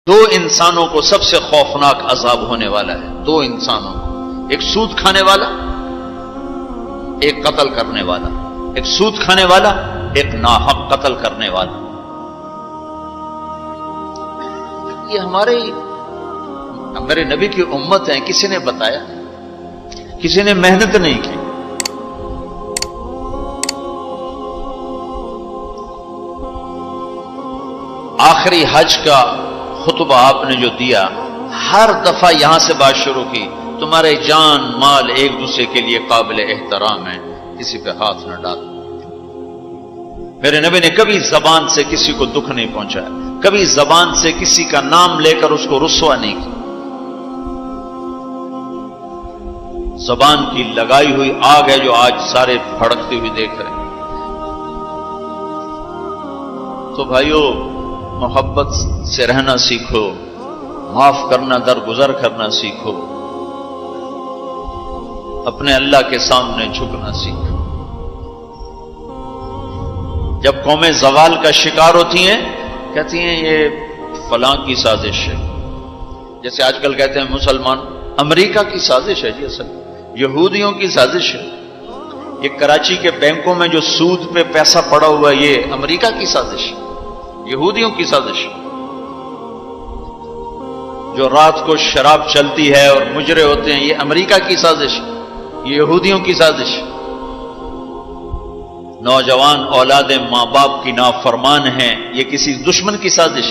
دو انسانوں کو سب سے خوفناک عذاب ہونے والا ہے، دو انسانوں کو، ایک سود کھانے والا، ایک قتل کرنے والا، ایک سود کھانے والا، ایک ناحق قتل کرنے والا۔ یہ ہمارے نبی کی امت ہے، کسی نے بتایا، کسی نے محنت نہیں کی۔ آخری حج کا خطبہ آپ نے جو دیا، ہر دفعہ یہاں سے بات شروع کی، تمہارے جان مال ایک دوسرے کے لیے قابل احترام ہے، کسی پہ ہاتھ نہ ڈالو۔ میرے نبی نے کبھی زبان سے کسی کو دکھ نہیں پہنچایا، کبھی زبان سے کسی کا نام لے کر اس کو رسوا نہیں کیا۔ زبان کی لگائی ہوئی آگ ہے جو آج سارے بھڑکتے ہوئے دیکھ رہے ہیں۔ تو بھائیو، محبت سے رہنا سیکھو، معاف کرنا، درگزر کرنا سیکھو، اپنے اللہ کے سامنے جھکنا سیکھو۔ جب قومیں زوال کا شکار ہوتی ہیں، کہتی ہیں یہ فلاں کی سازش ہے، جیسے آج کل کہتے ہیں مسلمان، امریکہ کی سازش ہے، جی اصل یہودیوں کی سازش ہے۔ یہ کراچی کے بینکوں میں جو سود پہ پیسہ پڑا ہوا ہے، یہ امریکہ کی سازش ہے، یہودیوں کی سازش۔ جو رات کو شراب چلتی ہے اور مجرے ہوتے ہیں، یہ امریکہ کی سازش، یہ یہودیوں کی سازش۔ نوجوان اولاد ماں باپ کی نافرمان ہیں، یہ کسی دشمن کی سازش۔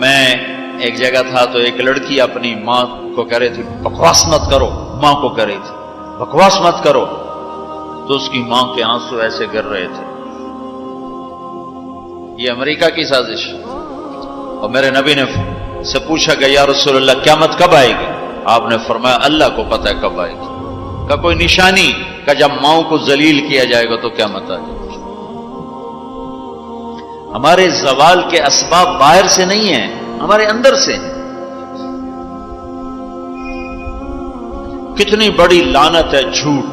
میں ایک جگہ تھا تو ایک لڑکی اپنی ماں کو کہہ رہی تھی بکواس مت کرو، ماں کو کہہ رہی تھی بکواس مت کرو، تو اس کی ماں کے آنسو ایسے گر رہے تھے۔ یہ امریکہ کی سازش۔ اور میرے نبی نے سے پوچھا کہ یا رسول اللہ قیامت کب آئے گی؟ آپ نے فرمایا اللہ کو پتہ ہے کب آئے گی۔ کا کوئی نشانی کہ جب ماؤں کو ذلیل کیا جائے گا تو قیامت آ جائے گی۔ ہمارے زوال کے اسباب باہر سے نہیں ہیں، ہمارے اندر سے۔ کتنی بڑی لعنت ہے جھوٹ۔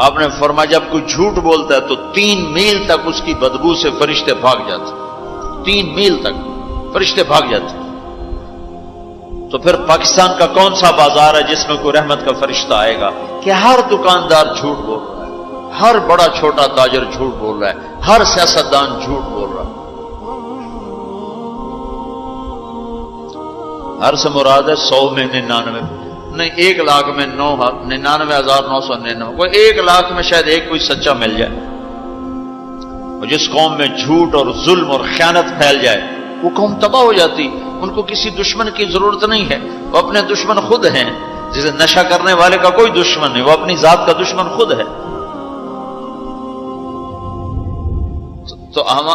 آپ نے فرمایا جب کوئی جھوٹ بولتا ہے تو 3 میل تک اس کی بدبو سے فرشتے بھاگ جاتے، 3 میل تک فرشتے بھاگ جاتے۔ تو پھر پاکستان کا کون سا بازار ہے جس میں کوئی رحمت کا فرشتہ آئے گا کہ ہر دکاندار جھوٹ بول رہا ہے، ہر بڑا چھوٹا تاجر جھوٹ بول رہا ہے، ہر سیاستدان جھوٹ بول رہا ہے۔ ہر سے مراد ہے 100 میں 99 نہیں، 1 لاکھ میں 99,999، کوئی 1 لاکھ میں شاید ایک کوئی سچا مل جائے۔ اور جس قوم میں جھوٹ اور ظلم اور خیانت پھیل جائے وہ قوم تباہ ہو جاتی۔ ان کو کسی دشمن کی ضرورت نہیں ہے، وہ اپنے دشمن خود ہیں۔ جسے نشہ کرنے والے کا کوئی دشمن نہیں، وہ اپنی ذات کا دشمن خود ہے۔ تو ہم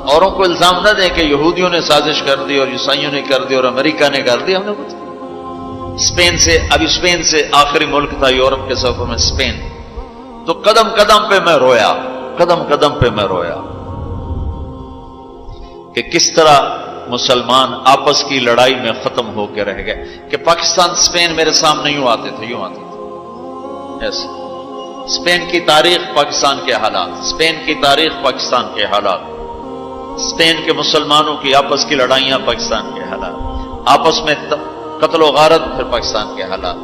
اوروں کو الزام نہ دیں کہ یہودیوں نے سازش کر دی اور عیسائیوں نے کر دی اور امریکہ نے کر دی۔ ہم نے کچھ اسپین سے آخری ملک تھا یورپ کے سفر میں، اسپین، تو قدم قدم پہ میں رویا، قدم قدم پہ میں رویا کہ کس طرح مسلمان آپس کی لڑائی میں ختم ہو کے رہ گئے۔ کہ پاکستان اسپین میرے سامنے یوں آتے تھے، یوں آتے تھے ایسے۔ اسپین کی تاریخ، پاکستان کے حالات، اسپین کی تاریخ، پاکستان کے حالات، اسپین کے مسلمانوں کی آپس کی لڑائیاں، پاکستان کے حالات، آپس میں قتل و غارت، پھر پاکستان کے حالات۔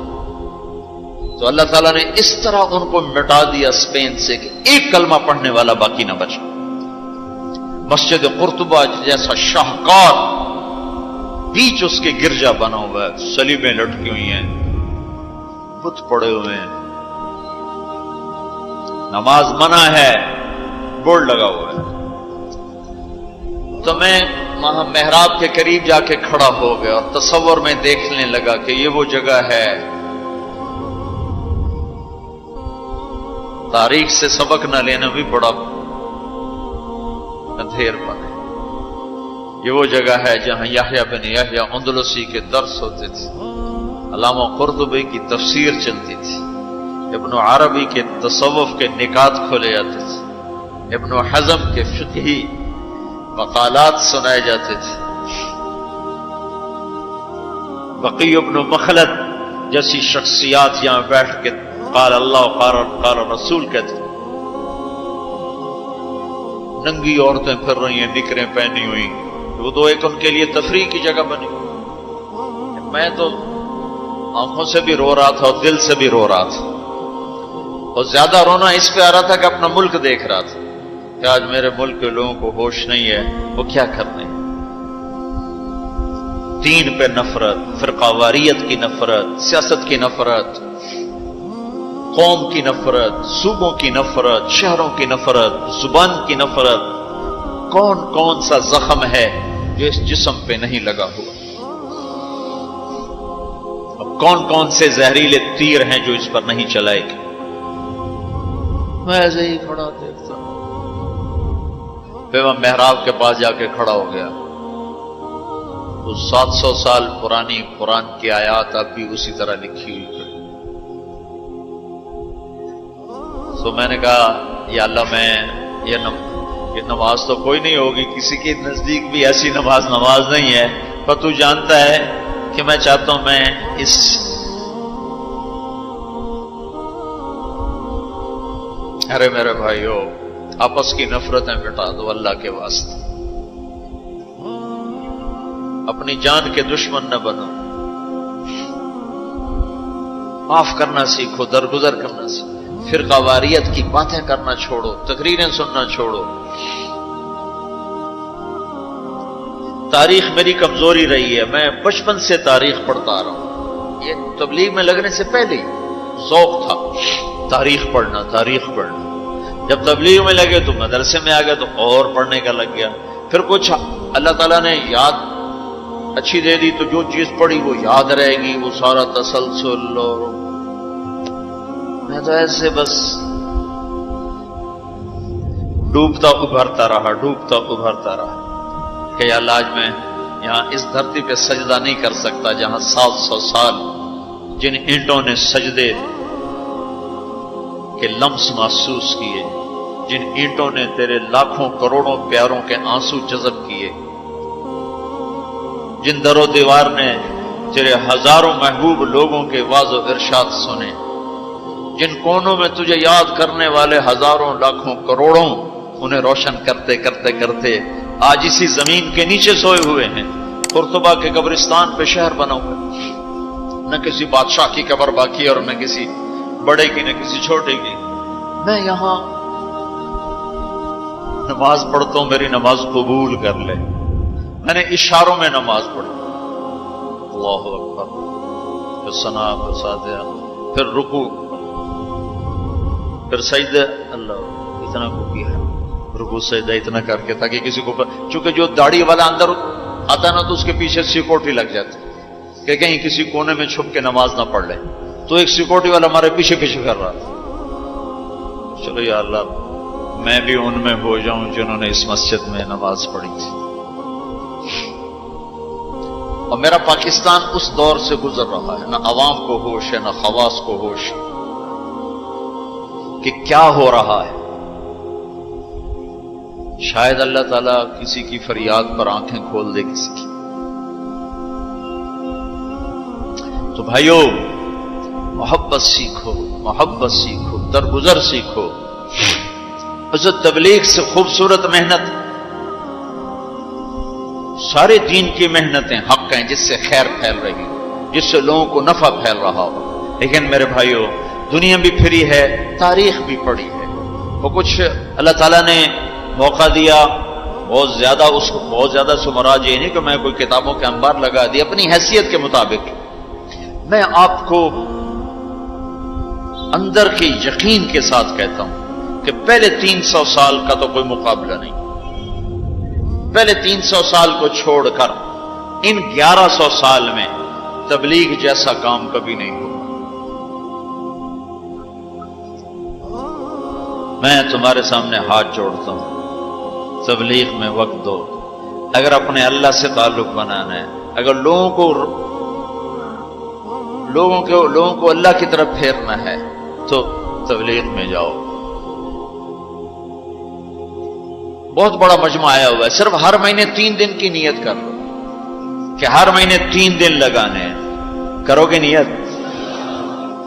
تو اللہ تعالیٰ نے اس طرح ان کو مٹا دیا اسپین سے کہ ایک کلمہ پڑھنے والا باقی نہ بچا۔ مسجد قرطبہ جیسا شاہکار، بیچ اس کے گرجا بنا ہوا ہے، صلیبیں لٹکی ہوئی ہیں، بت پڑے ہوئے ہیں، نماز منع ہے، بورڈ لگا ہوا ہے۔ تو میں وہاں محراب کے قریب جا کے کھڑا ہو گیا اور تصور میں دیکھنے لگا کہ یہ وہ جگہ ہے، تاریخ سے سبق نہ لینا بھی بڑا اندھیر پن ہے۔ یہ وہ جگہ ہے جہاں یحییٰ بن یحییٰ اندلسی کے درس ہوتے تھے، علامہ قرطبی کی تفسیر چلتی تھی، ابن عربی کے تصوف کے نکات کھولے جاتے تھے، ابن حزم کے فقہی مقالات سنائے جاتے تھے، بقی ابن مخلد جیسی شخصیات یہاں بیٹھ کے قال اللہ قال رسول کہتے۔ ننگی عورتیں پھر رہی ہیں نکریں پہنی ہوئی، وہ تو ایک ان کے لیے تفریح کی جگہ بنی. میں تو آنکھوں سے بھی رو رہا تھا اور دل سے بھی رو رہا تھا، اور زیادہ رونا اس پہ آ رہا تھا کہ اپنا ملک دیکھ رہا تھا کہ آج میرے ملک کے لوگوں کو ہوش نہیں ہے وہ کیا کرنے. دین پہ نفرت، فرقہ واریت کی نفرت، سیاست کی نفرت، قوم کی نفرت، صوبوں کی نفرت، شہروں کی نفرت، زبان کی نفرت. کون کون سا زخم ہے جو اس جسم پہ نہیں لگا ہوا؟ اب کون کون سے زہریلے تیر ہیں جو اس پر نہیں چلائے گے؟ میں ایسے ہی کھڑا دیکھتا. پھر میں محراب کے پاس جا کے کھڑا ہو گیا. تو 700 سال پرانی قرآن کی آیات اب بھی اسی طرح لکھی ہوئی تھی. تو میں نے کہا یا اللہ، میں یہ نماز تو کوئی نہیں ہوگی، کسی کے نزدیک بھی ایسی نماز نہیں ہے، پر تو جانتا ہے کہ میں چاہتا ہوں میں اس ارے میرے بھائیو، آپس کی نفرتیں مٹا دو اللہ کے واسطے. اپنی جان کے دشمن نہ بنو. معاف کرنا سیکھو، درگزر کرنا سیکھو. فرقہ واریت کی باتیں کرنا چھوڑو، تقریریں سننا چھوڑو. تاریخ میری کمزوری رہی ہے، میں بچپن سے تاریخ پڑھتا آ رہا ہوں. یہ تبلیغ میں لگنے سے پہلے ذوق تھا تاریخ پڑھنا. جب تبلیغ میں لگے تو مدرسے میں آ گئے تو اور پڑھنے کا لگ گیا. پھر کچھ اللہ تعالیٰ نے یاد اچھی دے دی تو جو چیز پڑھی وہ یاد رہے گی، وہ سارا تسلسل. اور میں تو ایسے بس ڈوبتا ابھرتا رہا کہ یا اللہ آج میں یہاں اس دھرتی پہ سجدہ نہیں کر سکتا جہاں 700 سال جن اینٹوں نے سجدے کے لمس محسوس کیے، جن اینٹوں نے تیرے لاکھوں کروڑوں پیاروں کے آنسو جذب کیے، جن در و دیوار نے تیرے ہزاروں محبوب لوگوں کے واز و ارشاد سنے، جن کونوں میں تجھے یاد کرنے والے ہزاروں لاکھوں کروڑوں انہیں روشن کرتے کرتے کرتے آج اسی زمین کے نیچے سوئے ہوئے ہیں. قرطبہ کے قبرستان پہ شہر بنا ہوا، نہ کسی بادشاہ کی قبر باقی اور نہ کسی بڑے کی نہ کسی چھوٹے کی. میں یہاں نماز پڑھتا ہوں، میری نماز قبول کر لے. میں نے اشاروں میں نماز پڑھی، اللہ اکبر، پھر ثنا، پھر سجدہ، پھر رکوع، پھر سجدہ. اللہ اتنا کو کیا ہے، رکوع سجدہ اتنا کر کے تاکہ کسی کو چونکہ جو داڑھی والا اندر آتا نا تو اس کے پیچھے سیکورٹی لگ جاتی کہ کہیں کسی کونے میں چھپ کے نماز نہ پڑھ لے. تو ایک سیکورٹی والا ہمارے پیچھے کر رہا تھا. چلو یا اللہ میں بھی ان میں ہو جاؤں جنہوں نے اس مسجد میں نماز پڑھی تھی. اور میرا پاکستان اس دور سے گزر رہا ہے، نہ عوام کو ہوش ہے نہ خواص کو ہوش کہ کیا ہو رہا ہے. شاید اللہ تعالیٰ کسی کی فریاد پر آنکھیں کھول دے کسی کی. تو بھائیو محبت سیکھو، درگزر سیکھو. اس تبلیغ سے خوبصورت محنت، سارے دین کی محنتیں حق ہیں جس سے خیر پھیل رہی ہو، جس سے لوگوں کو نفع پھیل رہا ہو. لیکن میرے بھائیو دنیا بھی پھری ہے، تاریخ بھی پڑھی ہے. وہ کچھ اللہ تعالیٰ نے موقع دیا بہت زیادہ، اس کو بہت زیادہ سے مراد یہ نہیں کہ میں کوئی کتابوں کے انبار لگا دی. اپنی حیثیت کے مطابق میں آپ کو اندر کے یقین کے ساتھ کہتا ہوں کہ پہلے 300 سال کا تو کوئی مقابلہ نہیں. پہلے 300 سال کو چھوڑ کر ان 1100 سال میں تبلیغ جیسا کام کبھی نہیں ہوا. میں تمہارے سامنے ہاتھ جوڑتا ہوں، تبلیغ میں وقت دو. اگر اپنے اللہ سے تعلق بنانا ہے، اگر لوگوں کو اللہ کی طرف پھیرنا ہے تو تبلیغ میں جاؤ. بہت بڑا مجمع آیا ہوا ہے، صرف ہر مہینے 3 دن کی نیت کر لو کہ ہر مہینے 3 دن لگانے ہیں. کرو گے نیت؟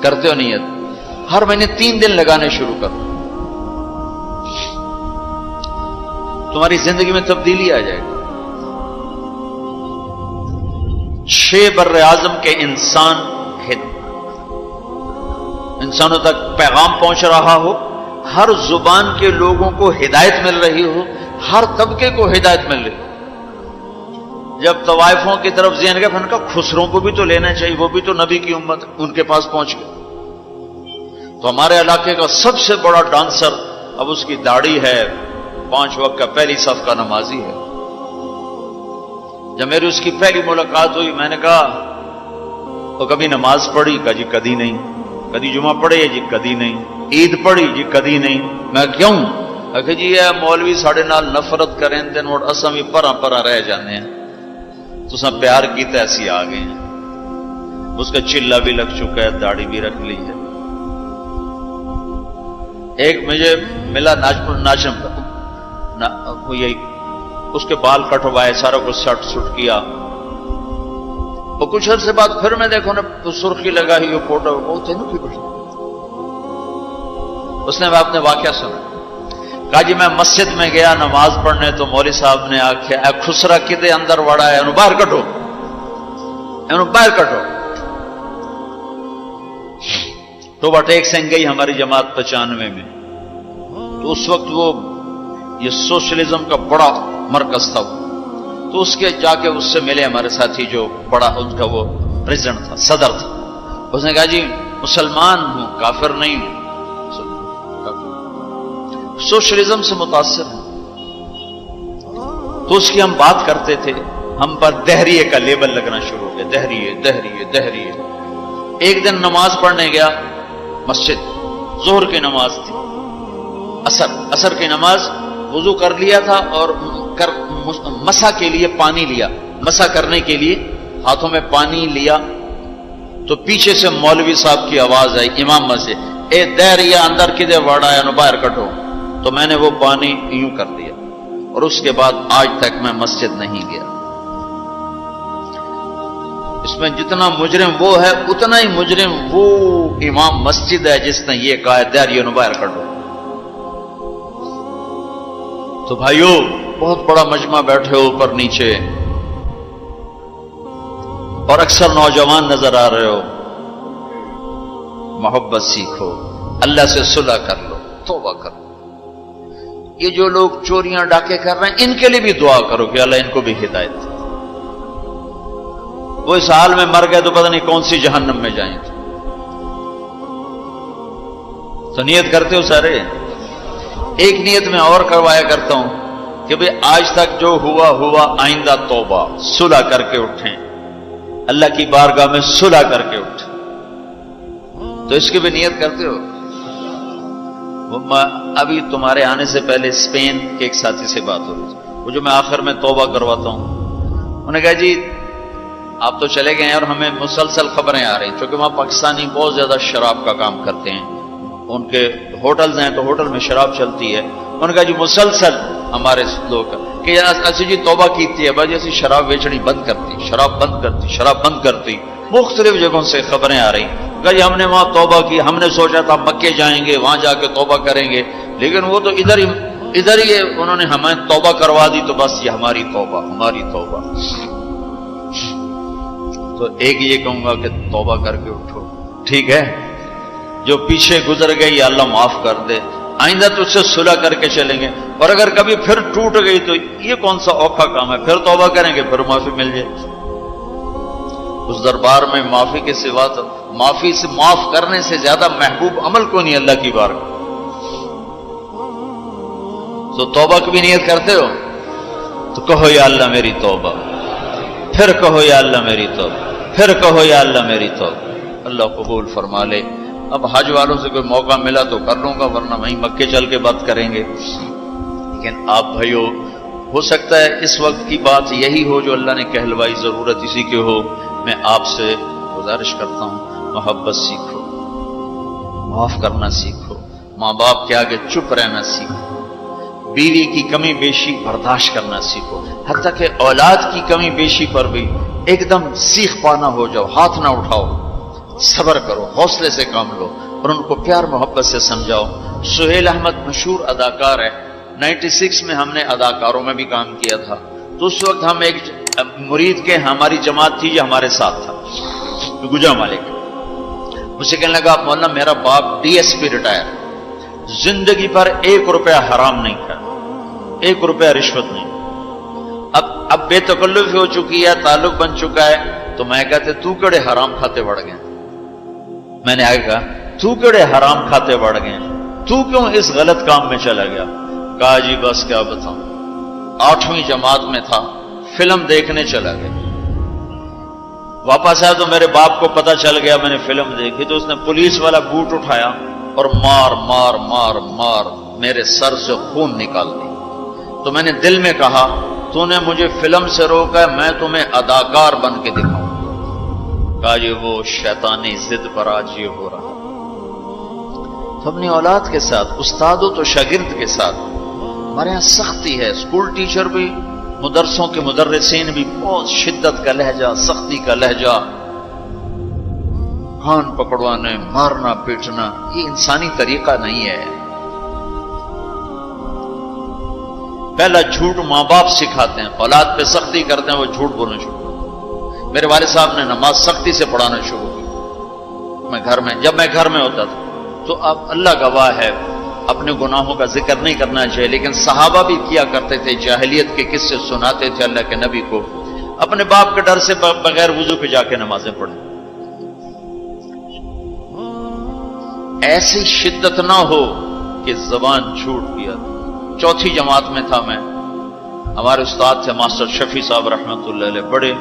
کرتے ہو نیت؟ ہر مہینے 3 دن لگانے شروع کرو. تمہاری زندگی میں تبدیلی آ جائے گی. 6 بر اعظم کے انسانوں تک پیغام پہنچ رہا ہو، ہر زبان کے لوگوں کو ہدایت مل رہی ہو، ہر طبقے کو ہدایت مل رہی ہو. جب طوائفوں کی طرف ذہن گئے، ان کا خسروں کو بھی تو لینا چاہیے، وہ بھی تو نبی کی امت، ان کے پاس پہنچ گئے. تو ہمارے علاقے کا سب سے بڑا ڈانسر اب اس کی داڑھی ہے، 5 وقت کا پہلی صف کا نمازی ہے. جب میری اس کی پہلی ملاقات ہوئی، میں نے کہا وہ کبھی نماز پڑھی؟ کہا جی کدی نہیں. کدی جمعہ پڑھے؟ جی کدی نہیں. عید پڑھی؟ جی کدی نہیں. میں کیوں؟ کہ جی یہ مولوی ساڑھے نال نفرت کریں دن اور اساں بھی پرا پرا رہ جانے ہیں، تو سب پیار کی ایسی آ گئے ہیں. اس کا چلا بھی لگ چکا ہے، داڑھی بھی رکھ لی ہے. ایک مجھے ملا ناچم یہی اس کے بال کٹوائے، سارا کچھ سٹ سٹ کیا. اور کچھ عرصے بعد پھر میں دیکھو نا سرخی لگا ہی فوٹو بہت ہے نا کی کچھ. اس نے اپنے واقعہ سنا. کہا جی میں مسجد میں گیا نماز پڑھنے، تو مولوی صاحب نے آخیا اے خسرا کدے اندر وڑا ہے، باہر کٹو، باہر کٹو. تو ٹیک سنگھ گئی ہماری جماعت 95 میں. تو اس وقت وہ یہ سوشلزم کا بڑا مرکز تھا. تو اس کے جا کے اس سے ملے ہمارے ساتھی جو بڑا ان کا وہ پریزیڈنٹ تھا، صدر تھا. اس نے کہا جی مسلمان ہوں، کافر نہیں ہوں، سوشلزم سے متاثر ہوں. تو اس کی ہم بات کرتے تھے، ہم پر دہریے کا لیبل لگنا شروع ہو گیا، دہریے دہریے دہریے. ایک دن نماز پڑھنے گیا مسجد، ظہر کی نماز تھی، عصر کی نماز. وضو کر لیا تھا اور مسح کے لیے پانی لیا، مسح کرنے کے لیے ہاتھوں میں پانی لیا. تو پیچھے سے مولوی صاحب کی آواز آئی امام مسجد، اے دہریہ اندر کدے وڑا ہے، باہر کٹو. تو میں نے وہ پانی یوں کر دیا، اور اس کے بعد آج تک میں مسجد نہیں گیا. اس میں جتنا مجرم وہ ہے، اتنا ہی مجرم وہ امام مسجد ہے جس نے یہ کہا ہے دہریہ باہر کٹو. تو بھائیو بہت بڑا مجمع بیٹھے ہو اوپر نیچے، اور اکثر نوجوان نظر آ رہے ہو. محبت سیکھو، اللہ سے صلح کر لو، توبہ کرو. یہ جو لوگ چوریاں ڈاکے کر رہے ہیں ان کے لیے بھی دعا کرو کہ اللہ ان کو بھی ہدایت دے. وہ اس حال میں مر گئے تو پتہ نہیں کون سی جہنم میں جائیں. تو نیت کرتے ہو سارے؟ ایک نیت میں اور کروایا کرتا ہوں کہ بھئی آج تک جو ہوا ہوا، آئندہ توبہ، صلح کر کے اٹھیں، اللہ کی بارگاہ میں صلح کر کے اٹھیں. تو اس کی بھی نیت کرتے ہو؟ ابھی تمہارے آنے سے پہلے اسپین کے ایک ساتھی سے بات ہو رہی تھی، وہ جو میں آخر میں توبہ کرواتا ہوں. انہوں نے کہا جی آپ تو چلے گئے ہیں اور ہمیں مسلسل خبریں آ رہی ہیں، چونکہ وہاں پاکستانی بہت زیادہ شراب کا کام کرتے ہیں، ان کے ہوٹلز ہیں تو ہوٹل میں شراب چلتی ہے. انہوں نے کہا جی مسلسل ہمارے لوگ کہ اسی جی توبہ کیتی ہے بھائی، اسی شراب بیچنی بند کرتی، شراب بند کرتی، شراب بند کرتی. مختلف جگہوں سے خبریں آ رہی. کہا جی ہم نے وہاں توبہ کی، ہم نے سوچا تھا مکے جائیں گے، وہاں جا کے توبہ کریں گے، لیکن وہ تو ادھر ہی انہوں نے ہمیں توبہ کروا دی. تو بس یہ ہماری توبہ، ہماری توبہ. تو ایک یہ کہوں گا کہ توبہ کر کے اٹھو، ٹھیک ہے؟ جو پیچھے گزر گئی اللہ معاف کر دے، آئندہ تو اس سے صلح کر کے چلیں گے. اور اگر کبھی پھر ٹوٹ گئی تو یہ کون سا اوکھا کام ہے، پھر توبہ کریں گے، پھر معافی مل جائے. اس دربار میں معافی کے سوا تو معافی سے معاف کرنے سے زیادہ محبوب عمل کو نہیں اللہ کی بارگاہ. تو توبہ کی بھی نیت کرتے ہو تو کہو یا اللہ میری توبہ، پھر کہو یا اللہ میری توبہ، پھر کہو یا اللہ میری توبہ. اللہ قبول فرما لے. اب حج والوں سے کوئی موقع ملا تو کر لوں گا، ورنہ وہیں مکے چل کے بات کریں گے. لیکن آپ بھائیو، ہو سکتا ہے اس وقت کی بات یہی ہو جو اللہ نے کہلوائی، ضرورت اسی کی ہو. میں آپ سے گزارش کرتا ہوں محبت سیکھو، معاف کرنا سیکھو، ماں باپ کے آگے چپ رہنا سیکھو، بیوی کی کمی بیشی برداشت کرنا سیکھو، حتیٰ کہ اولاد کی کمی بیشی پر بھی ایک دم سیخ پانا ہو جاؤ، ہاتھ نہ اٹھاؤ، صبر کرو، حوصلے سے کام لو اور ان کو پیار محبت سے سمجھاؤ. سہیل احمد مشہور اداکار ہے، 96 میں ہم نے اداکاروں میں بھی کام کیا تھا، تو اس وقت ہم ایک مرید کے ہماری جماعت تھی جو ہمارے ساتھ تھا، گجا مالک، مجھے کہنے لگا مولانا میرا باپ DSP ریٹائر، زندگی پر 1 روپیہ حرام نہیں کھایا، 1 روپیہ رشوت نہیں، اب بے تکلف ہو چکی ہے، تعلق بن چکا ہے، تو میں کہتے تو کڑے حرام کھاتے بڑھ گئے، میں نے آگے کہا تو کڑے حرام کھاتے بڑھ گئے، تو کیوں اس غلط کام میں چلا گیا؟ کہا جی بس کیا بتاؤں، 8ویں جماعت میں تھا، فلم دیکھنے چلا گیا، واپس آیا تو میرے باپ کو پتا چل گیا میں نے فلم دیکھی، تو اس نے پولیس والا بوٹ اٹھایا اور مار مار مار مار میرے سر سے خون نکال دی، تو میں نے دل میں کہا تو نے مجھے فلم سے روکا ہے، میں تمہیں اداکار بن کے دکھاؤں۔ کہا جی وہ شیطانی ضد پر آج یہ ہو رہا، تو اپنی اولاد کے ساتھ، استادوں تو شاگرد کے ساتھ ہمارے یہاں سختی ہے، اسکول ٹیچر بھی، مدرسوں کے مدرسین بھی بہت شدت کا لہجہ، سختی کا لہجہ، کان پکڑوانے، مارنا پیٹنا، یہ انسانی طریقہ نہیں ہے۔ پہلا جھوٹ ماں باپ سکھاتے ہیں، اولاد پہ سختی کرتے ہیں، وہ جھوٹ بولنا شروع۔ میرے والد صاحب نے نماز سختی سے پڑھانا شروع کی، جب میں گھر میں ہوتا تھا، تو اب اللہ گواہ ہے اپنے گناہوں کا ذکر نہیں کرنا چاہیے، لیکن صحابہ بھی کیا کرتے تھے، جاہلیت کے قصے سناتے تھے اللہ کے نبی کو، اپنے باپ کے ڈر سے بغیر وضو پہ جا کے نمازیں پڑھیں۔ ایسی شدت نہ ہو کہ زبان جھوٹ پیا۔ 4تھی جماعت میں تھا میں، ہمارے استاد تھے ماسٹر شفیع صاحب رحمۃ اللہ علیہ، بڑے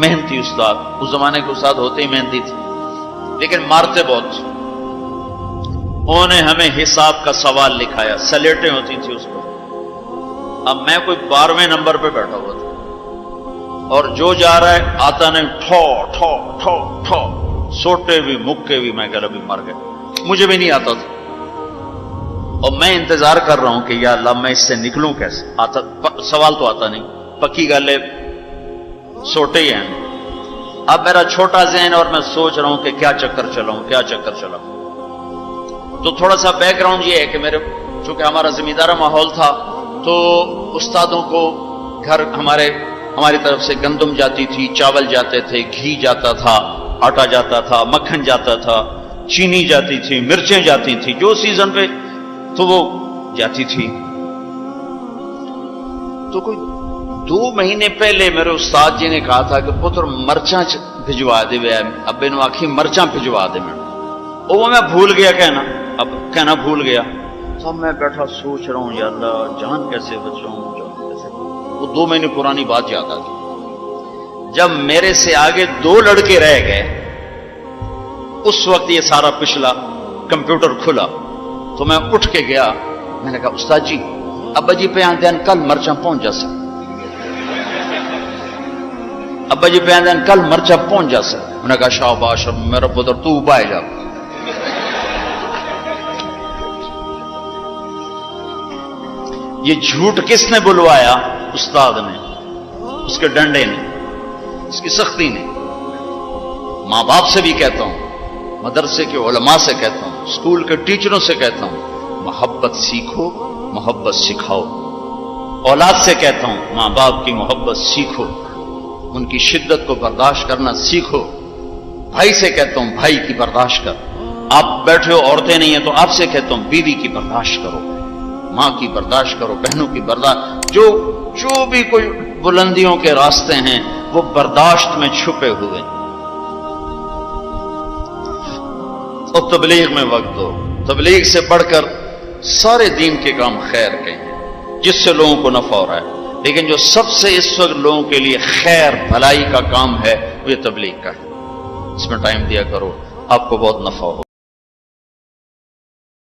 محنتی استاد، اس زمانے کے استاد ہوتے ہی محنتی تھے، لیکن مارتے بہت۔ انہوں نے ہمیں حساب کا سوال لکھایا، سلیٹیں ہوتی تھی اس پر، اب میں کوئی 12ویں نمبر پہ بیٹھا ہوا تھا، اور جو جا رہا ہے آتا نہیں، ٹھو ٹھو ٹھو ٹھو، سوٹے بھی مکے بھی، میں کہہ ابھی مر گئے، مجھے بھی نہیں آتا تھا، اور میں انتظار کر رہا ہوں کہ یا اللہ میں اس سے نکلوں کیسے، سوال تو آتا نہیں، پکی گل ہے سوٹے ہی ہیں۔ اب میرا چھوٹا ذہن اور میں سوچ رہا ہوں کہ کیا چکر چلاؤں، کیا چکر چلاؤں۔ تو تھوڑا سا بیک گراؤنڈ یہ ہے کہ چونکہ ہمارا زمیندارہ ماحول تھا، تو استادوں کو گھر ہماری طرف سے گندم جاتی تھی، چاول جاتے تھے، گھی جاتا تھا، آٹا جاتا تھا، مکھن جاتا تھا، چینی جاتی تھی، مرچیں جاتی تھی، جو سیزن پہ تو وہ جاتی تھی۔ تو کوئی 2 مہینے پہلے میرے استاد جی نے کہا تھا کہ پتر مرچاں بھجوا دے، ابے نو آخی مرچاں بھجوا دے، وہ میں بھول گیا کہنا بھول گیا۔ تو میں بیٹھا سوچ رہا ہوں یا اللہ جان کیسے بچاؤں، وہ 2 مہینے پرانی بات یاد آ گئی۔ جب میرے سے آگے 2 لڑکے رہ گئے، اس وقت یہ سارا پچھلا کمپیوٹر کھلا، تو میں اٹھ کے گیا، میں نے کہا استاد جی ابا جی پہ آندین کل مرچاں پہنچ جا سکتے، ابا جی پہ آندین کل مرچاں پہنچ جا سکتے۔ میں نے کہا شاباش میرا پتر تو بائے جا۔ یہ جھوٹ کس نے بلوایا؟ استاد نے، اس کے ڈنڈے نے، اس کی سختی نے۔ ماں باپ سے بھی کہتا ہوں، مدرسے کے علماء سے کہتا ہوں، اسکول کے ٹیچروں سے کہتا ہوں، محبت سیکھو، محبت سکھاؤ۔ اولاد سے کہتا ہوں ماں باپ کی محبت سیکھو، ان کی شدت کو برداشت کرنا سیکھو۔ بھائی سے کہتا ہوں بھائی کی برداشت کر، آپ بیٹھے ہو عورتیں نہیں ہیں تو آپ سے کہتا ہوں بیوی کی برداشت کرو، ماں کی برداشت کرو، بہنوں کی برداشت، جو بھی کوئی بلندیوں کے راستے ہیں وہ برداشت میں چھپے ہوئے۔ اور تبلیغ میں وقت دو، تبلیغ سے بڑھ کر سارے دین کے کام خیر کے ہیں جس سے لوگوں کو نفع ہو رہا ہے، لیکن جو سب سے اس وقت لوگوں کے لیے خیر بھلائی کا کام ہے وہ یہ تبلیغ کا ہے، اس میں ٹائم دیا کرو، آپ کو بہت نفع ہو۔